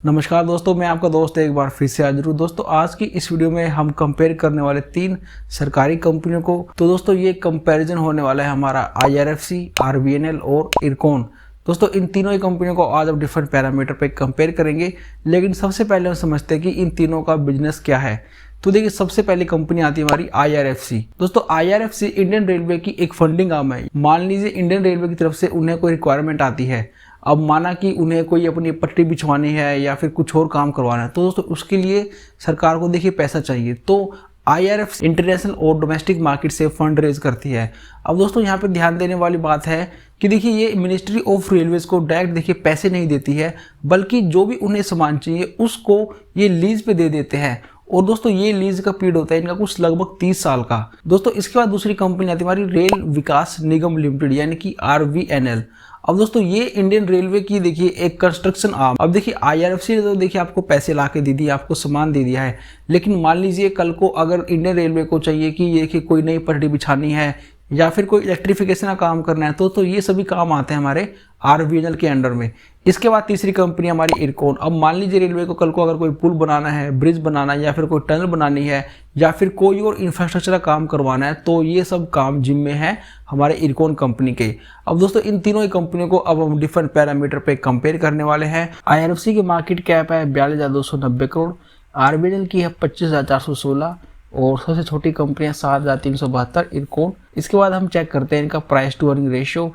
नमस्कार दोस्तों, मैं आपका दोस्त एक बार फिर से हाजिर हूँ। दोस्तों आज की इस वीडियो में हम कंपेयर करने वाले 3 सरकारी कंपनियों को। तो दोस्तों ये कंपैरिजन होने वाला है हमारा IRFC, RVNL और इरकॉन। दोस्तों इन तीनों ही कंपनियों को आज हम डिफरेंट पैरामीटर पे कंपेयर करेंगे, लेकिन सबसे पहले हम समझते हैं कि इन तीनों का बिजनेस क्या है। तो देखिए सबसे पहली कंपनी आती है हमारी IRFC। दोस्तों IRFC इंडियन रेलवे की एक फंडिंग आर्म है। मान लीजिए इंडियन रेलवे की तरफ से उन्हें कोई रिक्वायरमेंट आती है, अब माना कि उन्हें कोई अपनी पट्टी बिछवानी है या फिर कुछ और काम करवाना है, तो दोस्तों उसके लिए सरकार को देखिए पैसा चाहिए। तो IRFC इंटरनेशनल और डोमेस्टिक मार्केट से फंड रेज करती है। अब दोस्तों यहाँ पे ध्यान देने वाली बात है कि देखिए ये मिनिस्ट्री ऑफ रेलवेज को डायरेक्ट देखिए पैसे नहीं देती है, बल्कि जो भी उन्हें सामान चाहिए उसको ये लीज पे दे देते हैं। और दोस्तों ये लीज का पीरियड होता है इनका कुछ लगभग 30 साल का। दोस्तों इसके बाद दूसरी कंपनी आती है हमारी रेल विकास निगम लिमिटेड यानी कि RVNL। अब दोस्तों ये इंडियन रेलवे की देखिए एक कंस्ट्रक्शन आर्म। अब देखिए IRFC ने तो देखिए आपको पैसे ला के दे दिए, आपको सामान दे दिया है, लेकिन मान लीजिए कल को अगर इंडियन रेलवे को चाहिए कि ये देखिए कोई नई पटरी बिछानी है या फिर कोई इलेक्ट्रिफिकेशन का काम करना है, तो ये सभी काम आते हैं हमारे RVNL के अंडर में। इसके बाद तीसरी कंपनी हमारी इरकॉन। अब मान लीजिए रेलवे को कल को अगर कोई पुल बनाना है, ब्रिज बनाना है या फिर कोई टनल बनानी है या फिर कोई और इंफ्रास्ट्रक्चर का काम करवाना है, तो ये सब काम जिम्मे है हमारे इरकॉन कंपनी के। अब दोस्तों इन तीनों ही कंपनियों को अब हम डिफरेंट पैरामीटर पे कंपेयर करने वाले हैं। IRFC की मार्केट कैप है 42,290 करोड़, RVNL की है 25,416 और सबसे छोटी कंपनी है 7,372 इरकॉन। इसके बाद हम चेक करते हैं इनका प्राइस टू अर्निंग रेशियो।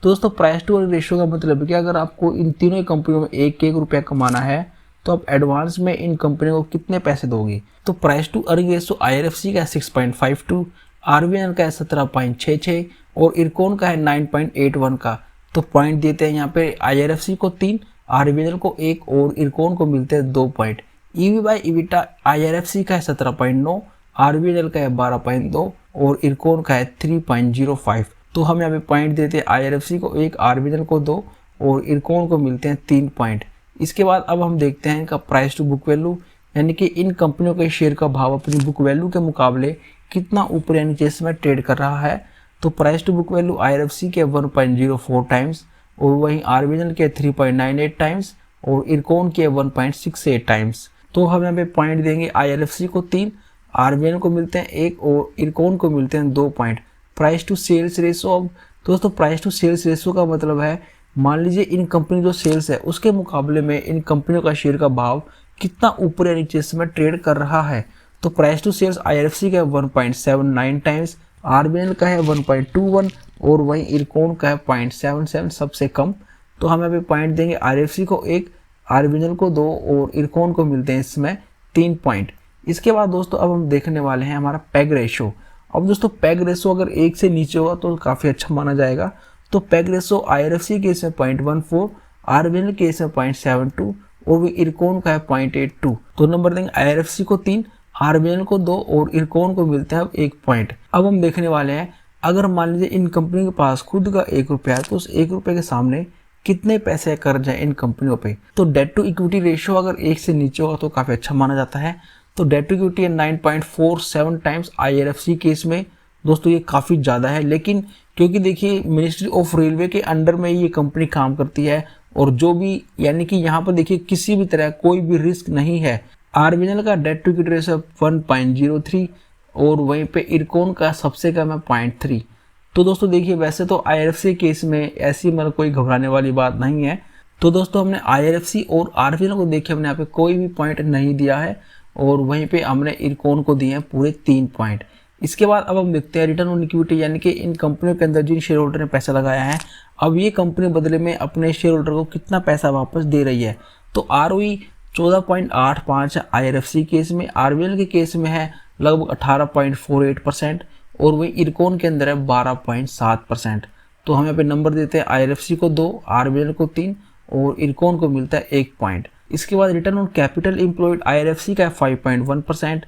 तो दोस्तों प्राइस टू अर्निंग रेशियो का मतलब है कि अगर आपको इन तीनों ही कंपनियों में एक रुपया कमाना है तो आप एडवांस में इन कंपनियों को कितने पैसे दोगे। तो price to earning ratio IRFC का 6.52, RVNL का है 17.66 और इरकॉन का है 9.81 का। तो पॉइंट देते हैं यहाँ पे IRFC को 3, RVNL को 1 और इरकॉन को मिलते हैं 2 पॉइंट। EV/EBITDA IRFC का है 17.9, RVNL का है 12.2 और इरकॉन का है 3.05। तो हम यहाँ पे पॉइंट देते हैं IRFC को 1, RVNL को 2 और इरकॉन को मिलते हैं 3 पॉइंट। इसके बाद अब हम देखते हैं इनका प्राइस टू बुक वैल्यू, यानी कि इन कंपनियों के शेयर का भाव अपनी बुक वैल्यू के मुकाबले कितना ऊपर या नीचे इसमें ट्रेड कर रहा है। तो price to book value IRFC के 1.04 टाइम्स और वहीं RVNL के 3.98 टाइम्स और इरकॉन के 1.68 टाइम्स। तो हम यहाँ पे पॉइंट देंगे IRFC को 3, RVNL को मिलते हैं 1 और इरकॉन को मिलते हैं 2 point. Price to sales ratio. अब दोस्तों प्राइस टू सेल्स रेशो का मतलब है मान लीजिए इन कंपनी जो सेल्स है उसके मुकाबले में इन कंपनियों का शेयर का भाव कितना ऊपर या नीचे इसमें ट्रेड कर रहा है। तो प्राइस टू सेल्स IRFC का 1.79 टाइम्स, RVNL का है 1.21 और वहीं इरकॉन का है 0.77 सबसे कम। तो हम यहाँ पे पॉइंट देंगे IRFC को 1, RVNL को 2 और इरकॉन को मिलते हैं इसमें 3 पॉइंट। इसके बाद दोस्तों अब हम देखने वाले हैं हमारा पैग रेशो। अब दोस्तों पैग रेशो अगर 1 से नीचे होगा तो काफ़ी अच्छा माना जाएगा। तो पैग रेशो IRFC के इसमें 0.14, RVNL के इसमें 0.72 और वो इरकॉन का है 0.82। तो नंबर देंगे IRFC को 3, RVNL को 2 और इरकॉन को मिलते हैं अब 1 पॉइंट। अब हम देखने वाले हैं अगर मान लीजिए इन कंपनी के पास खुद का 1 रुपया है तो उस 1 रुपये के सामने कितने पैसे कर्ज है इन कंपनियों पे। तो डेट टू इक्विटी रेशियो अगर 1 से नीचे होगा तो काफ़ी अच्छा माना जाता है। तो डेट टू इक्विटी है 9.47 टाइम्स IRFC केस में। दोस्तों ये काफ़ी ज़्यादा है, लेकिन क्योंकि देखिए मिनिस्ट्री ऑफ रेलवे के अंडर में ये कंपनी काम करती है और जो भी यानी कि यहाँ पर देखिए किसी भी तरह कोई भी रिस्क नहीं है। RVNL का डेट टू इक्विटी रेशियो 1.03 और वहीं पे इरकॉन का सबसे कम है 0.3। तो दोस्तों देखिए वैसे तो IRFC केस में ऐसी मतलब कोई घबराने वाली बात नहीं है। तो दोस्तों हमने IRFC और RVNL को देखिए हमने यहाँ पे कोई भी पॉइंट नहीं दिया है और वहीं पे हमने इरकॉन को दिए हैं पूरे 3 पॉइंट। इसके बाद अब हम देखते हैं रिटर्न ऑन इक्विटी, यानी कि इन कंपनियों के अंदर जिन शेयर होल्डर ने पैसा लगाया है अब ये कंपनी बदले में अपने शेयर होल्डर को कितना पैसा वापस दे रही है। तो ROE 14.85 है IRFC केस में, RVNL के केस में है लगभग 18.48% और वही इरकॉन के अंदर है 12.7%। तो हम यहाँ पे नंबर देते हैं IRFC को 2, RVNL को 3 और इरकॉन को मिलता है 1 पॉइंट। इसके बाद return on capital employed IRFC का है 5.1%,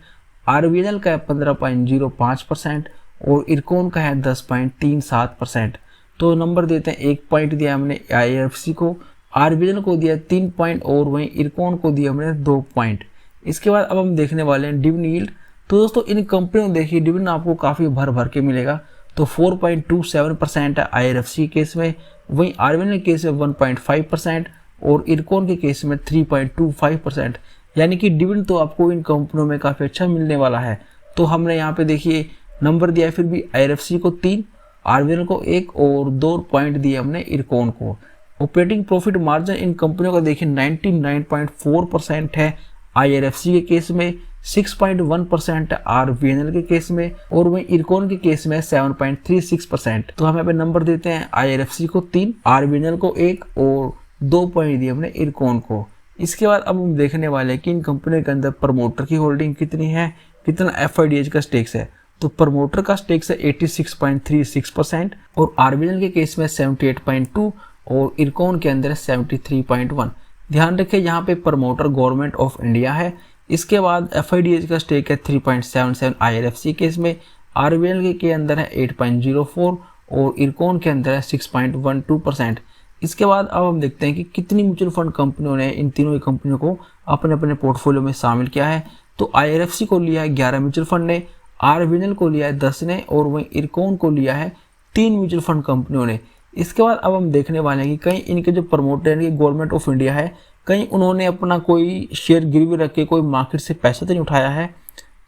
RVNL का है 15.05% और इरकॉन का है 10.37%। तो नंबर देते हैं 1 पॉइंट दिया हमने IRFC को, RVNL को दिया 3 पॉइंट और वहीं इरकॉन को दिया हमने 2 पॉइंट। इसके बाद अब हम देखने वाले हैं डिविडेंड यील्ड। तो दोस्तों इन कंपनियों में देखिए डिविडेंड आपको काफ़ी भर के मिलेगा। तो 4.27% है IRFC केस में, वहीं RVNL केस में 1.5% और इरकॉन के केस में 3.25%। यानी कि डिविडेंड तो आपको इन कंपनियों में काफ़ी अच्छा मिलने वाला है। तो हमने यहाँ पे देखिए नंबर दिया है फिर भी IRFC को 3, RVNL को 1 और 2 पॉइंट दिए हमने इरकॉन को। ऑपरेटिंग प्रॉफिट मार्जिन इन कंपनियों का देखिए 99.4% है IRFC के केस में, 6.1% RVNL के केस में और वहीं इरकॉन के केस में 7.36%। तो हम यहाँ पे नंबर देते हैं IRFC को 3, RVNL को 1 और 2 पॉइंट दिए हमने इरकॉन को। इसके बाद अब हम देखने वाले हैं कि इन कंपनियों के अंदर प्रमोटर की होल्डिंग कितनी है, कितना FIDH का स्टेक्स है। तो प्रमोटर का स्टेक्स है 86.36% और RVNL के केस में 78.2 और इरकॉन के अंदर 73.1। ध्यान रखें यहाँ पे प्रमोटर गवर्नमेंट ऑफ इंडिया है। इसके बाद FIDH का स्टेक है 3.77 IRFC केस में, RVNL के अंदर है 8.04 और इरकॉन के अंदर है 6.12%। इसके बाद अब हम देखते हैं कि कितनी म्यूचुअल फंड कंपनियों ने इन तीनों कंपनियों को अपने अपने पोर्टफोलियो में शामिल किया है। तो IRFC को लिया है 11 म्यूचुअल फंड ने, RVNL को लिया है 10 ने और वहीं इरकॉन को लिया है 3 म्यूचुअल फंड कंपनियों ने। इसके बाद अब हम देखने वाले हैं कि कहीं इनके जो प्रमोटर यानी कि गवर्नमेंट ऑफ इंडिया है, कहीं उन्होंने अपना कोई शेयर गिरवी रख के कोई मार्केट से पैसा तो नहीं उठाया है।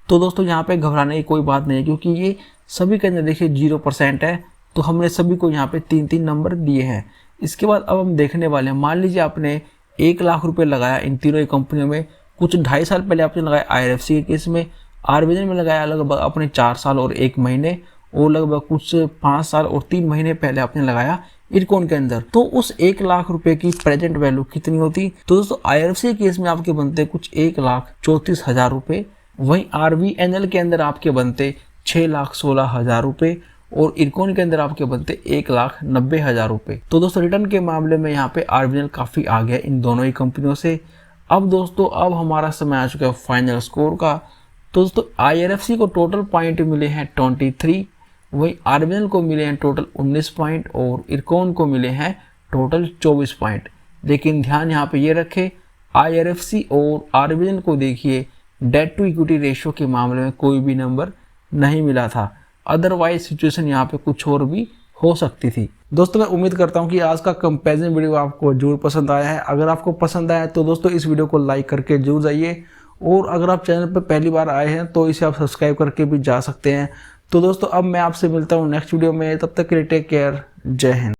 तो दोस्तों यहाँ पे घबराने की कोई बात नहीं है, क्योंकि ये सभी के अंदर देखिए 0% है। तो हमने सभी को यहाँ पे 3-3 नंबर दिए हैं। इसके बाद अब हम देखने वाले हैं, मान लीजिए आपने 1 लाख रुपये लगाया इन तीनों कंपनियों में, कुछ 2.5 साल पहले आपने लगाया IRFC के केस में, RVNL में लगाया लगभग अपने 4 साल और 1 महीने और लगभग कुछ 5 साल और 3 महीने पहले आपने लगाया इरकॉन के अंदर। तो उस 1 लाख रुपए की प्रेजेंट वैल्यू कितनी होती? तो दोस्तों IRFC के केस में आपके बनते कुछ 1,34,000 रुपये, वहीं RVNL के अंदर आपके बनते 6,16,000 रुपये और इरकॉन के अंदर आपके बनते 1,90,000 रुपये। तो दोस्तों रिटर्न के मामले में यहाँ पे RVNL काफ़ी आगे है इन दोनों ही कंपनियों से। अब दोस्तों अब हमारा समय आ चुका है फाइनल स्कोर का। तो दोस्तों IRFC को टोटल पॉइंट मिले हैं 23, वहीं RVNL को मिले हैं टोटल 19 पॉइंट और इरकॉन को मिले हैं टोटल 24 पॉइंट। लेकिन ध्यान यहाँ पे ये रखें, IRFC और RVNL को देखिए डेट टू इक्विटी रेशियो के मामले में कोई भी नंबर नहीं मिला था, अदरवाइज सिचुएशन यहाँ पे कुछ और भी हो सकती थी। दोस्तों मैं उम्मीद करता हूँ कि आज का कंपैरिजन वीडियो आपको जरूर पसंद आया है। अगर आपको पसंद आया तो दोस्तों इस वीडियो को लाइक करके जरूर जाइए, और अगर आप चैनल पर पहली बार आए हैं तो इसे आप सब्सक्राइब करके भी जा सकते हैं। तो दोस्तों अब मैं आपसे मिलता हूँ नेक्स्ट वीडियो में, तब तक के लिए टेक केयर, जय हिंद।